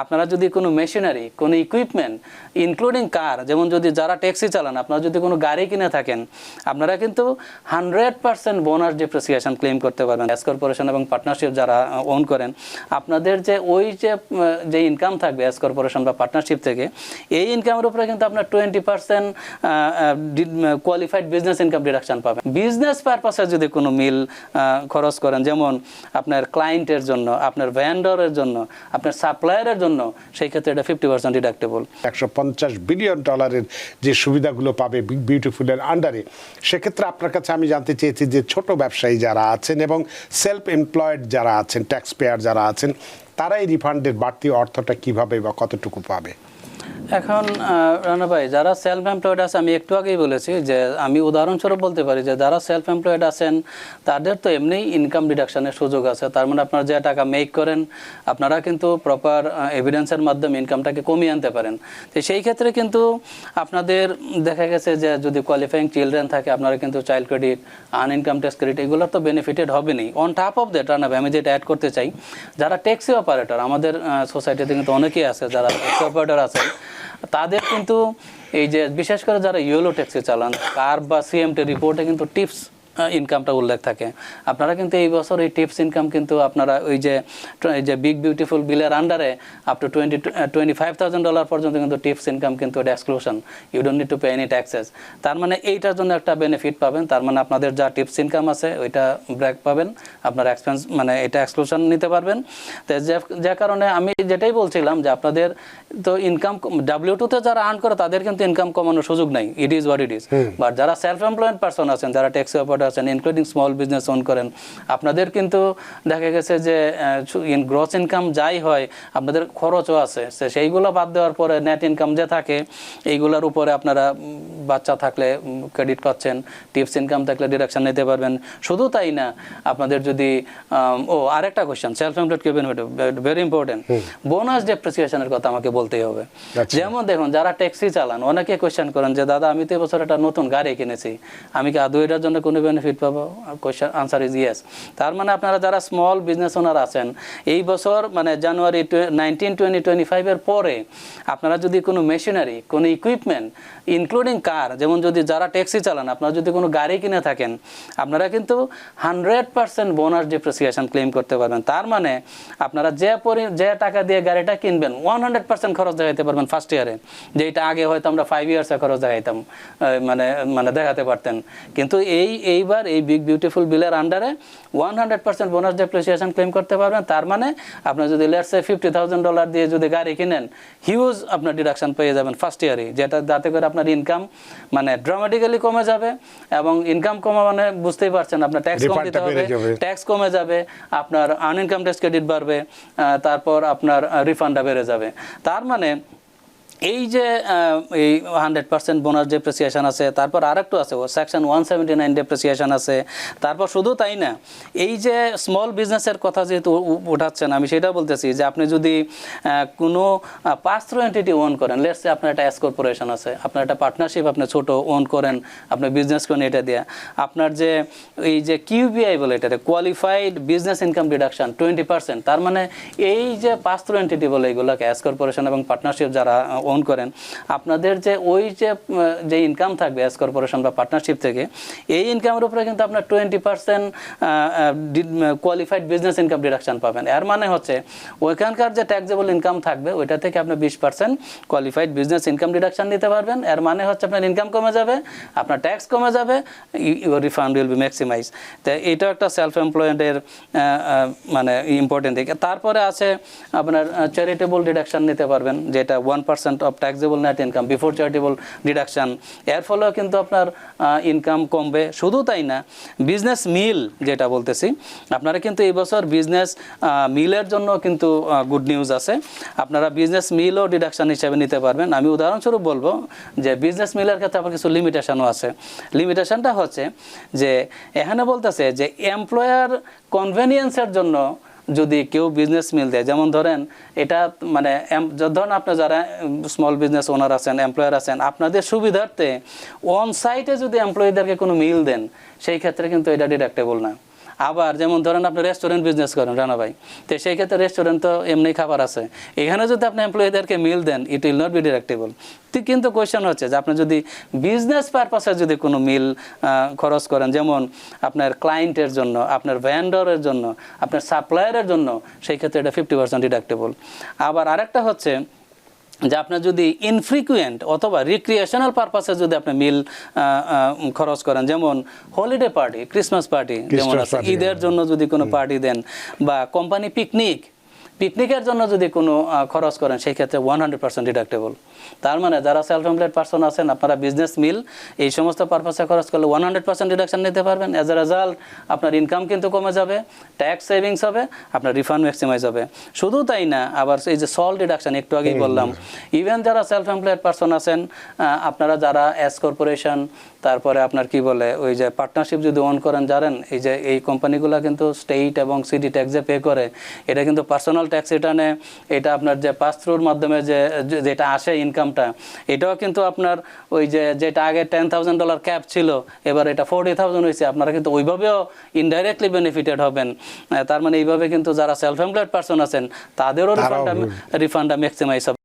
আপনারা যদি কোনো মেশিনারি, কোনো ইকুইপমেন্ট ইনক্লুডিং কার, যেমন যদি যারা ট্যাক্সি চালান, আপনারা যদি কোনো গাড়ি কিনে থাকেন, আপনারা কিন্তু 100% বোনাস ডিপ্রিসিয়েশন ক্লেম করতে পারবেন। এস কর্পোরেশন এবং পার্টনারশিপ যারা ওন করেন, আপনাদের যে ওই যে ইনকাম থাকবে এস কর্পোরেশন বা পার্টনারশিপ থেকে, এই ইনকামের উপরে কিন্তু আপনার 20% কোয়ালিফাইড বিজনেস ইনকাম ডিডাকশন পাবেন। বিজনেস পারপাসে যদি কোনো মিল খরচ করেন, যেমন আপনার ক্লায়েন্টের জন্য, আপনার ভেন্ডরের জন্য, আপনার সাপ্লায়ারের জন্য, সেই ক্ষেত্রে এটা 50% ডিডাক্টেবল। $150 বিলিয়ন যে সুবিধাগুলো পাবে বিগ বিউটিফুলের আন্ডারে, সেক্ষেত্রে আপনার কাছে আমি জানতে চেয়েছি যে ছোট ব্যবসায়ী যারা আছেন এবং সেলফ এমপ্লয়েড যারা আছেন, ট্যাক্স পেয়ার যারা আছেন, তারা এই রিফান্ডের বাড়তি অর্থটা কিভাবে বা কতটুকু পাবে? এখন রানা ভাই, যারা সেলফ এমপ্লয়েড আছে, আমি একটু আগেই বলেছি যে আমি উদাহরণস্বরূপ বলতে পারি যে যারা সেলফ এমপ্লয়েড আছেন তাদের তো এমনিই ইনকাম ডিডাকশনের সুযোগ আছে। তার মানে আপনারা যে টাকা মেক করেন, আপনারা কিন্তু প্রপার এভিডেন্সের মাধ্যমে ইনকামটাকে কমিয়ে আনতে পারেন। তো সেই ক্ষেত্রে কিন্তু আপনাদের দেখা গেছে যে যদি কোয়ালিফাইং চিলড্রেন থাকে, আপনারা কিন্তু child credit, earned income tax credit, এগুলো তো বেনিফিটেড হবেনই। On top of that Rana ভাই, আমি যেটা অ্যাড করতে চাই, যারা ট্যাক্সি অপারেটর, আমাদের সোসাইটিতে কিন্তু অনেকেই আছে যারা ট্যাক্সি অপারেটর আছেন, তাদের কিন্তু এই যে বিশেষ করে যারা ইয়েলো ট্যাক্সি চালান, কার বা সিএমটি রিপোর্টে কিন্তু টিপস ইনকামটা উল্লেখ থাকে। আপনারা কিন্তু এই বছর এই টিপস ইনকাম কিন্তু আপনারা ওই যে বিগ বিউটিফুল বিলের আন্ডারে আপ টু $25,000 পর্যন্ত কিন্তু টিপস ইনকাম কিন্তু এটা exclusion, you don't need to pay any taxes. তার মানে এইটার জন্য একটা বেনিফিট পাবেন। তার মানে আপনাদের যা টিপস ইনকাম আছে ওইটা ব্রেক পাবেন, আপনার এক্সপেন্স মানে এটা এক্সক্লুশন নিতে পারবেন। তো যে কারণে আমি যেটাই বলছিলাম যে আপনাদের তো ইনকাম W2-তে যারা আর্ন করে তাদের কিন্তু ইনকাম কমানোর সুযোগ নাই, it is what it is. But যারা সেলফ এমপ্লয়েড পারসন আছেন, যারা ট্যাক্সি অপারেটর আছেন, ইনক্লুডিং স্মল বিজনেস ওন করেন, আপনাদের কিন্তু দেখা গেছে যে গ্রস ইনকাম যাই হয়, আপনাদের খরচও আছে, সেইগুলো বাদ দেওয়ার পরে নেট ইনকাম যে থাকে এইগুলোর উপরে আপনারা বাচ্চা থাকলে ক্রেডিট পাচ্ছেন, টিপস ইনকাম থাকলে ডিডাকশন নিতে পারবেন। শুধু তাই না, আপনাদের যদি আরেকটা কোয়েশ্চেন, সেলফ এমপ্লয়েড কে বেনিফিট ভেরি ইম্পর্টেন্ট, বোনাস ডেপ্রিসিয়েশনের কথা আমাকে বলতেই হবে। যেমন দেখুন, যারা ট্যাক্সি চালান, অনেকে কোয়েশ্চেন করেন যে দাদা আমি তো এবছর একটা নতুন গাড়ি কিনেছি, আমি কি আদৌ এটার জন্য কোনো বেনিফিট পাবো? Question answer is yes. তার মানে আপনারা যারা স্মল বিজনেস ওনার আছেন, এই বছর মানে জানুয়ারি 19, 2025 এর পরে আপনারা যদি কোনো মেশিনারি, কোনো ইকুইপমেন্ট ইনক্লুডিং কার, যেমন যদি যারা ট্যাক্সি চালান, আপনারা যদি কোনো গাড়ি কিনে থাকেন, আপনারা কিন্তু 100% বোনাস ডিপ্রিসিয়েশন ক্লেম করতে পারবেন। তার মানে আপনারা যে টাকা দিয়ে গাড়িটা কিনবেন 100% খরচ দেখাইতে পারবেন ফার্স্ট ইয়ারে, যেটা আগে হয়তো আমরা 5 ইয়ার্সে খরচ দেখাইতাম, মানে দেখাতে পারতেন। কিন্তু এইবার এই বিগ বিউটিফুল বিলের আন্ডারে 100% বোনাস ডেপ্রিসিয়েশন ক্লেম করতে পারবেন। তার মানে আপনার যদি লেটস সে $50,000 দিয়ে যদি গাড়ি কিনেন, হিউজ আপনার ডিডাকশন পেয়ে যাবেন ফার্স্ট ইয়ারে, যাতে করে আপনার ইনকাম মানে ড্রামাটিক্যালি কমে যাবে। এবং ইনকাম কমা মানে বুঝতেই পারছেন, আপনার ট্যাক্স কম দিতে হবে, ট্যাক্স কমে যাবে, আপনার আনইনকাম ট্যাক্স ক্রেডিট বাড়বে, তারপর আপনার রিফান্ডটা বেড়ে যাবে। তার মানে এই যে এই 100% বোনাস ডেপ্রিসিয়েশন আছে, তারপর আরেকটু আছে সেকশন 179 ডেপ্রিসিয়েশন আছে। তারপর শুধু তাই না, এই যে স্মল বিজনেসের কথা যেহেতু উঠাচ্ছেন, আমি সেটা বলতেছি যে আপনি যদি কোনো পাস থ্রু এন্টিটি ওন করেন, লেটস সে আপনার একটা এস কর্পোরেশন আছে, আপনার একটা পার্টনারশিপ আপনি ছোট ওন করেন, আপনি বিজনেস করেন, এটা দিয়ে আপনার যে এই যে QBI বলে, এটাতে কোয়ালিফাইড বিজনেস ইনকাম ডিডাকশন 20%। তার মানে এই যে পাস থ্রু এন্টিটি বলে, এগুলোকে এস কর্পোরেশন এবং পার্টনারশিপ যারা ওন করেন, আপনাদের যে ওই যে ইনকাম থাকবে এস কর্পোরেশন বা পার্টনারশিপ থেকে, এই ইনকামের উপরে কিন্তু আপনার 20% কোয়ালিফাইড বিজনেস ইনকাম ডিডাকশন পাবেন। এর মানে হচ্ছে ওইখানকার যে ট্যাক্সেবল ইনকাম থাকবে ওইটা থেকে আপনি 20% কোয়ালিফাইড বিজনেস ইনকাম ডিডাকশন নিতে পারবেন। এর মানে হচ্ছে আপনার ইনকাম কমে যাবে, আপনার ট্যাক্স কমে যাবে, your refund will be maximise. তো এটা একটা সেলফ এমপ্লয়েডের মানে ইম্পর্টেন্ট দিক। তারপরে আছে আপনার চ্যারিটেবল ডিডাকশন নিতে পারবেন, যেটা 1% of taxable net income before charitable deduction. এর ফলেও কিন্তু আপনার ইনকাম কমবে। শুধু তাই না, বিজনেস মিল যেটা বলতেছি, আপনারা কিন্তু এই বছর বিজনেস মিলের জন্য কিন্তু গুড নিউজ আছে, আপনারা বিজনেস মিলও ডিডাকশন হিসেবে নিতে পারবেন। আমি উদাহরণস্বরূপ বলবো যে বিজনেস মিলের ক্ষেত্রে আবার কিছু লিমিটেশনও আছে। লিমিটেশনটা হচ্ছে যে এখানে বলতেছে যে এমপ্লয়ার কনভেনিয়েন্সের জন্য যদি কেউ বিজনেস মিল দেয়, যেমন ধরেন এটা মানে ধরেন আপনার যারা স্মল বিজনেস ওনার আছেন, এমপ্লয়ার আছেন, আপনাদের সুবিধার্থে অন সাইটে যদি এমপ্লয়ীদেরকে কোনো মিল দেন, সেই ক্ষেত্রে কিন্তু এটা ডিডাক্টেবল না। আবার যেমন ধরেন আপনি রেস্টুরেন্ট বিজনেস করেন রানা ভাই, তো সেই ক্ষেত্রে রেস্টুরেন্ট তো এমনি খাবার আছে, এখানে যদি আপনি এমপ্লয়ীদেরকে মিল দেন it will not be deductible. কিন্তু কোয়েশ্চেন হচ্ছে যে আপনি যদি বিজনেস পারপাসে যদি কোনো মিল খরচ করেন, যেমন আপনার ক্লায়েন্টের জন্য, আপনার ভেন্ডরের জন্য, আপনার সাপ্লায়ারের জন্য, সেই ক্ষেত্রে এটা 50% ডিডাক্টেবল। আবার আরেকটা হচ্ছে যে আপনার যদি ইনফ্রিকুয়েন্ট অথবা রিক্রিয়েশনাল পারপাসে যদি আপনি মিল খরচ করেন, যেমন হলিডে পার্টি, ক্রিসমাস পার্টি যেমন আছে, ঈদের জন্য যদি কোনো পার্টি দেন, বা কোম্পানি পিকনিকের জন্য যদি কোনো খরচ করেন, সেই ক্ষেত্রে 100% ডিডাক্টেবল। তার মানে যারা সেলফ এমপ্লয়েড পারসন আছেন, আপনারা বিজনেস মিল এই সমস্ত পারপাসে খরচ করলে 100% ডিডাকশন নিতে পারবেন। অ্যাজ এ রেজাল্ট আপনার ইনকাম কিন্তু কমে যাবে, ট্যাক্স সেভিংস হবে, আপনার রিফান্ড ম্যাক্সিমাইজ হবে। শুধু তাই না, আবার এই যে সল ডিডাকশন একটু আগেই বললাম, ইভেন যারা সেলফ এমপ্লয়েড পারসন আছেন, আপনারা যারা এস কর্পোরেশন, তারপরে আপনার কি বলে ওই যে পার্টনারশিপ যদি ওন করেন, জানেন এই যে এই কোম্পানিগুলো কিন্তু স্টেট এবং সিটি ট্যাক্স যে পে করে, এটা কিন্তু পার্সোনাল ট্যাক্স রিটার্নে, এটা আপনার যে পাস থ্রুর মাধ্যমে যেটা আসে ইনকামটা, এটাও কিন্তু আপনার ওই যে যেটা আগে $10,000 ক্যাপ ছিল, এবার এটা 40,000 হয়েছে, আপনারা কিন্তু ওইভাবেও ইনডাইরেক্টলি বেনিফিটেড হবেন। তার মানে এইভাবে কিন্তু যারা সেলফ এমপ্লয়েড পারসন আছেন তাদেরও রিফান্ডটা ম্যাক্সিমাইজ হবে।